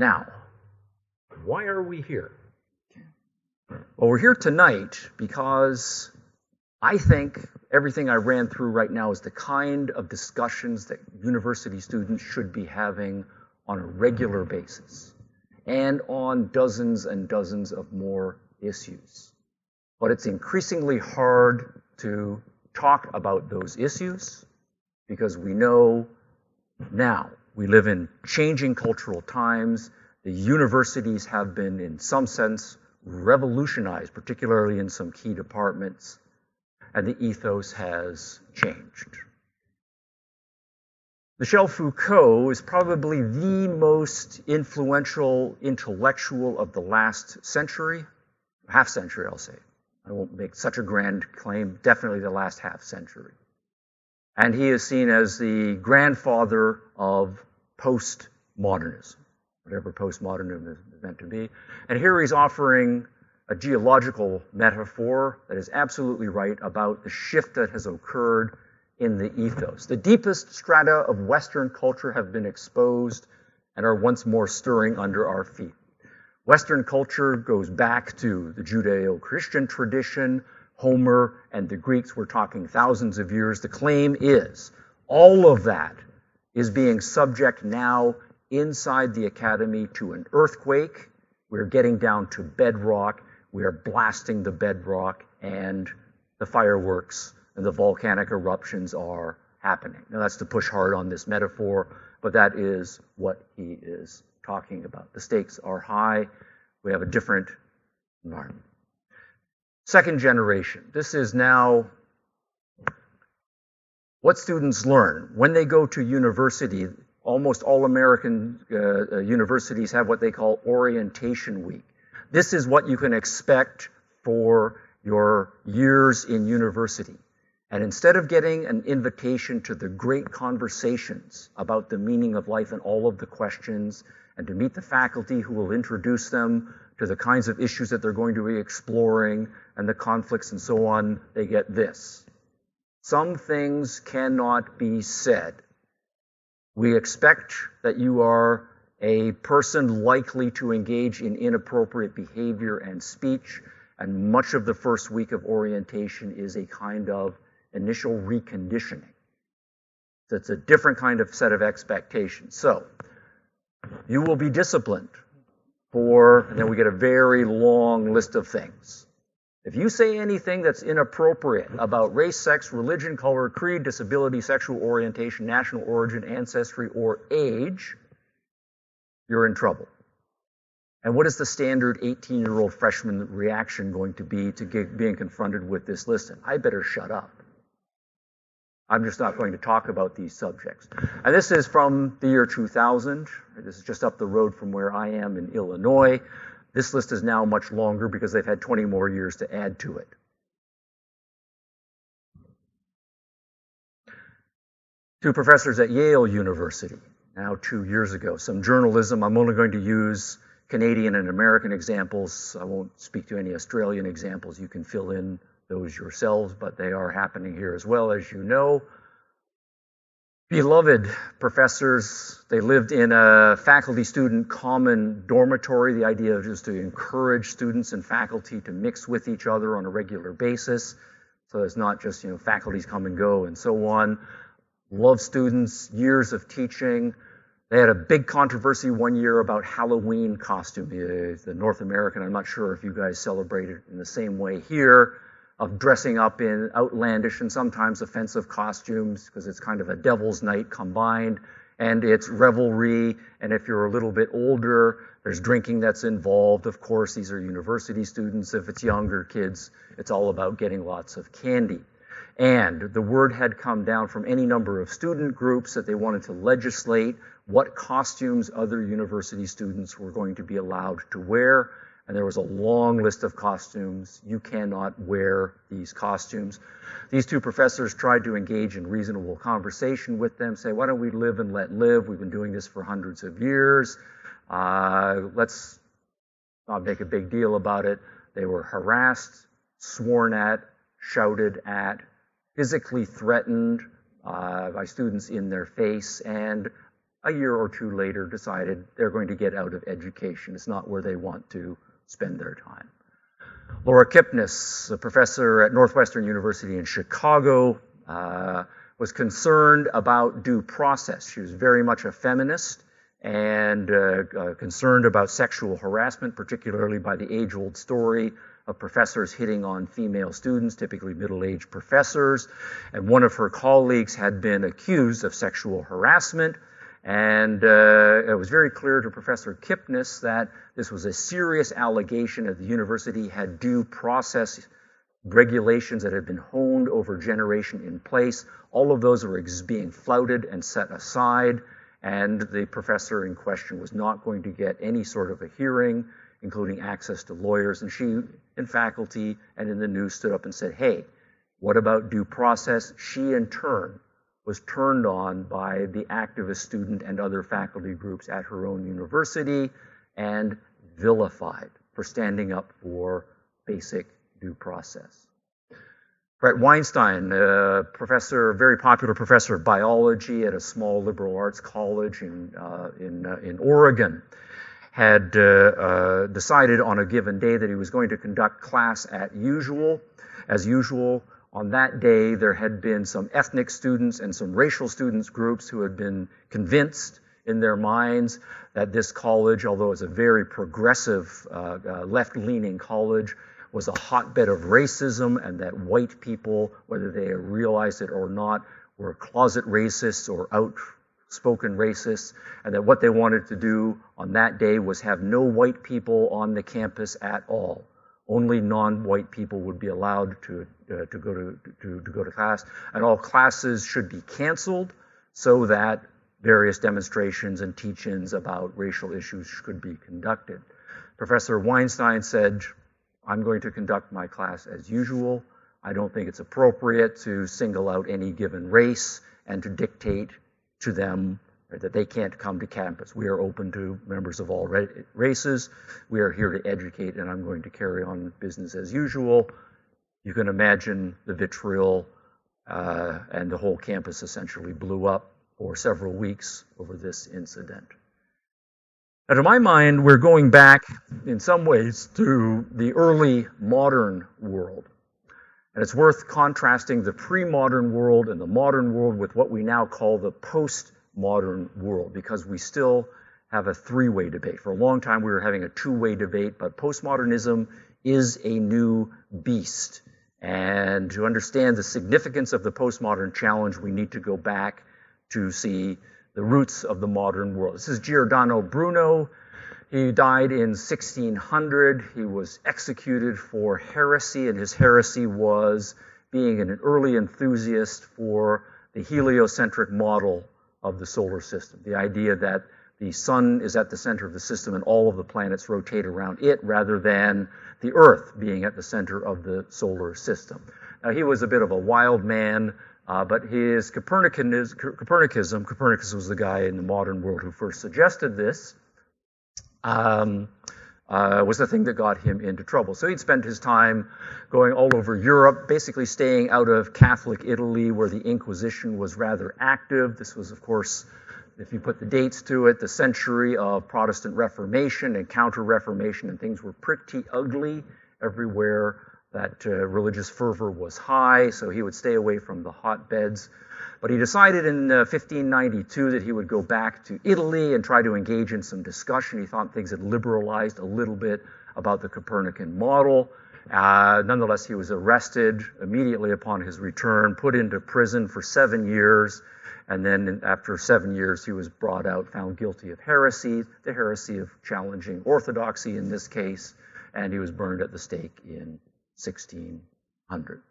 Now, why are we here? Well, we're here tonight because I think everything I ran through right now is the kind of discussions that university students should be having on a regular basis and on dozens and dozens of more issues. But it's increasingly hard to talk about those issues because we know now we live in changing cultural times. The universities have been, in some sense, revolutionized, particularly in some key departments, and the ethos has changed. Michel Foucault is probably the most influential intellectual of the last century, half century, I'll say. I won't make such a grand claim, definitely the last half century. And he is seen as the grandfather of postmodernism, whatever postmodernism is meant to be. And here he's offering a geological metaphor that is absolutely right about the shift that has occurred in the ethos. The deepest strata of Western culture have been exposed and are once more stirring under our feet. Western culture goes back to the Judeo-Christian tradition, Homer and the Greeks. We're talking thousands of years. The claim is all of that is being subject now inside the academy to an earthquake. We're getting down to bedrock. We are blasting the bedrock, and the fireworks and the volcanic eruptions are happening. Now, that's to push hard on this metaphor, but that is what he is talking about. The stakes are high. We have a different environment. Second generation. This is now what students learn. When they go to university, almost all American universities have what they call orientation week. This is what you can expect for your years in university. And instead of getting an invitation to the great conversations about the meaning of life and all of the questions, and to meet the faculty who will introduce them to the kinds of issues that they're going to be exploring and the conflicts and so on, they get this. Some things cannot be said. We expect that you are a person likely to engage in inappropriate behavior and speech, and much of the first week of orientation is a kind of initial reconditioning. So it's a different kind of set of expectations. So, you will be disciplined for, and then we get a very long list of things. If you say anything that's inappropriate about race, sex, religion, color, creed, disability, sexual orientation, national origin, ancestry, or age, you're in trouble. And what is the standard 18-year-old freshman reaction going to be to being confronted with this list? I better shut up. I'm just not going to talk about these subjects. And this is from the year 2000. This is just up the road from where I am in Illinois. This list is now much longer because they've had 20 more years to add to it. Two professors at Yale University, now 2 years ago. Some journalism. I'm only going to use Canadian and American examples. I won't speak to any Australian examples. You can fill in those yourselves, but they are happening here as well, as you know. Beloved professors, they lived in a faculty-student common dormitory. The idea is to encourage students and faculty to mix with each other on a regular basis. So it's not just, faculties come and go and so on. Love students, years of teaching. They had a big controversy one year about Halloween costume. The North American, I'm not sure if you guys celebrate it in the same way here, of dressing up in outlandish and sometimes offensive costumes because it's kind of a devil's night combined, and it's revelry, and if you're a little bit older, there's drinking that's involved. Of course, these are university students. If it's younger kids, it's all about getting lots of candy. And the word had come down from any number of student groups that they wanted to legislate what costumes other university students were going to be allowed to wear. And there was a long list of costumes. You cannot wear these costumes. These two professors tried to engage in reasonable conversation with them, say, why don't we live and let live? We've been doing this for hundreds of years. Let's not make a big deal about it. They were harassed, sworn at, shouted at, physically threatened by students in their face, and a year or two later decided they're going to get out of education. It's not where they want to spend their time. Laura Kipnis, a professor at Northwestern University in Chicago, was concerned about due process. She was very much a feminist and concerned about sexual harassment, particularly by the age-old story of professors hitting on female students, typically middle-aged professors. And one of her colleagues had been accused of sexual harassment. And it was very clear to Professor Kipnis that this was a serious allegation that the university had due process regulations that had been honed over generation in place. All of those were being flouted and set aside, and the professor in question was not going to get any sort of a hearing, including access to lawyers. And she, in faculty and in the news, stood up and said, hey, what about due process? She, in turn, was turned on by the activist student and other faculty groups at her own university and vilified for standing up for basic due process. Brett Weinstein, a professor, very popular professor of biology at a small liberal arts college in Oregon, had decided on a given day that he was going to conduct class as usual. On that day, there had been some ethnic students and some racial students groups who had been convinced in their minds that this college, although it's a very progressive, left-leaning college, was a hotbed of racism, and that white people, whether they realized it or not, were closet racists or outspoken racists, and that what they wanted to do on that day was have no white people on the campus at all. Only non-white people would be allowed to go to class, and all classes should be canceled so that various demonstrations and teach-ins about racial issues could be conducted. Professor Weinstein said, I'm going to conduct my class as usual. I don't think it's appropriate to single out any given race and to dictate to them that they can't come to campus. We are open to members of all races. We are here to educate, and I'm going to carry on business as usual. You can imagine the vitriol, and the whole campus essentially blew up for several weeks over this incident. Now, to my mind, we're going back in some ways to the early modern world. And it's worth contrasting the pre-modern world and the modern world with what we now call the post-modern world, because we still have a three-way debate. For a long time, we were having a two-way debate, but postmodernism is a new beast. And to understand the significance of the postmodern challenge, we need to go back to see the roots of the modern world. This is Giordano Bruno. He died in 1600. He was executed for heresy, and his heresy was being an early enthusiast for the heliocentric model of the solar system. The idea that the sun is at the center of the system and all of the planets rotate around it rather than the Earth being at the center of the solar system. Now, he was a bit of a wild man, but his Copernicus was the guy in the modern world who first suggested this, was the thing that got him into trouble. So he'd spent his time going all over Europe, basically staying out of Catholic Italy, where the Inquisition was rather active. This was, of course, if you put the dates to it, the century of Protestant Reformation and Counter-Reformation, and things were pretty ugly everywhere that religious fervor was high, so he would stay away from the hotbeds. But he decided in 1592 that he would go back to Italy and try to engage in some discussion. He thought things had liberalized a little bit about the Copernican model. Nonetheless, he was arrested immediately upon his return, put into prison for 7 years, and then after 7 years, he was brought out, found guilty of heresy, the heresy of challenging orthodoxy in this case, and he was burned at the stake in 1600.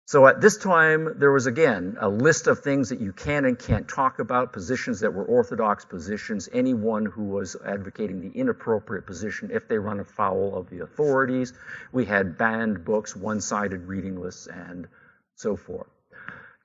So at this time, there was, again, a list of things that you can and can't talk about, positions that were orthodox positions, anyone who was advocating the inappropriate position if they run afoul of the authorities. We had banned books, one-sided reading lists, and so forth.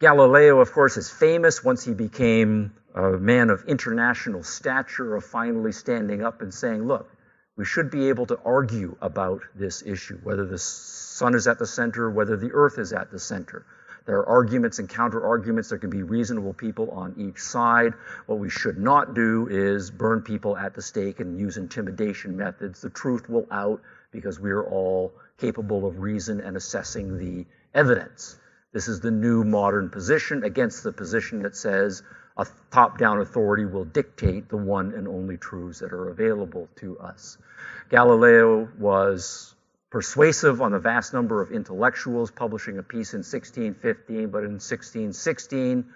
Galileo, of course, is famous once he became a man of international stature, of finally standing up and saying, look, we should be able to argue about this issue, whether the sun is at the center, whether the earth is at the center. There are arguments and counter-arguments. There can be reasonable people on each side. What we should not do is burn people at the stake and use intimidation methods. The truth will out because we are all capable of reason and assessing the evidence. This is the new modern position against the position that says a top-down authority will dictate the one and only truths that are available to us. Galileo was persuasive on a vast number of intellectuals, publishing a piece in 1615, but in 1616,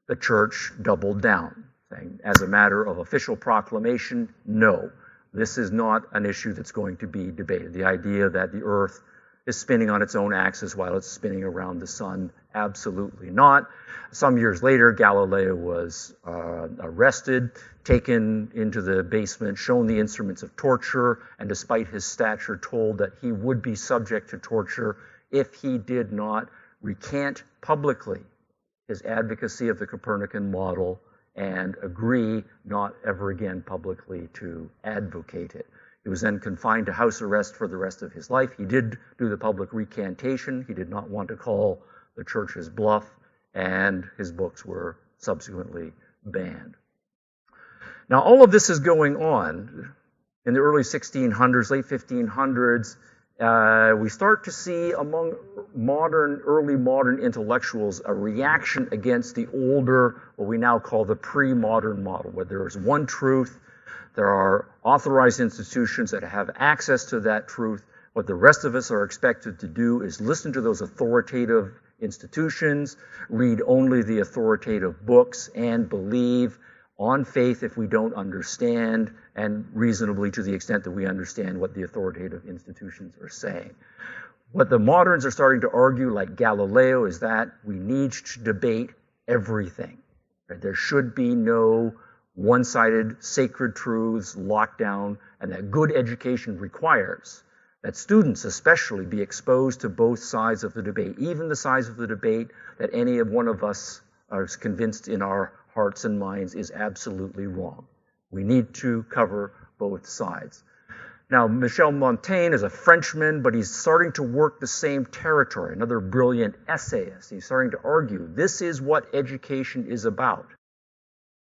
the church doubled down, saying, as a matter of official proclamation, no, this is not an issue that's going to be debated. The idea that the earth is spinning on its own axis while it's spinning around the sun, absolutely not. Some years later, Galileo was arrested, taken into the basement, shown the instruments of torture, and despite his stature, told that he would be subject to torture if he did not recant publicly his advocacy of the Copernican model and agree not ever again publicly to advocate it. He was then confined to house arrest for the rest of his life. He did do the public recantation. He did not want to call the church's bluff, and his books were subsequently banned. Now, all of this is going on in the early 1600s, late 1500s. We start to see among early modern intellectuals a reaction against the older, what we now call the pre-modern model, where there is one truth. There are authorized institutions that have access to that truth. What the rest of us are expected to do is listen to those authoritative institutions, read only the authoritative books, and believe on faith if we don't understand, and reasonably to the extent that we understand what the authoritative institutions are saying. What the moderns are starting to argue, like Galileo, is that we need to debate everything. Right? There should be no one-sided sacred truths locked down, and that good education requires that students especially be exposed to both sides of the debate, even the sides of the debate that any of one of us are convinced in our hearts and minds is absolutely wrong. We need to cover both sides. Now, Michel Montaigne is a Frenchman, but he's starting to work the same territory, another brilliant essayist. He's starting to argue this is what education is about.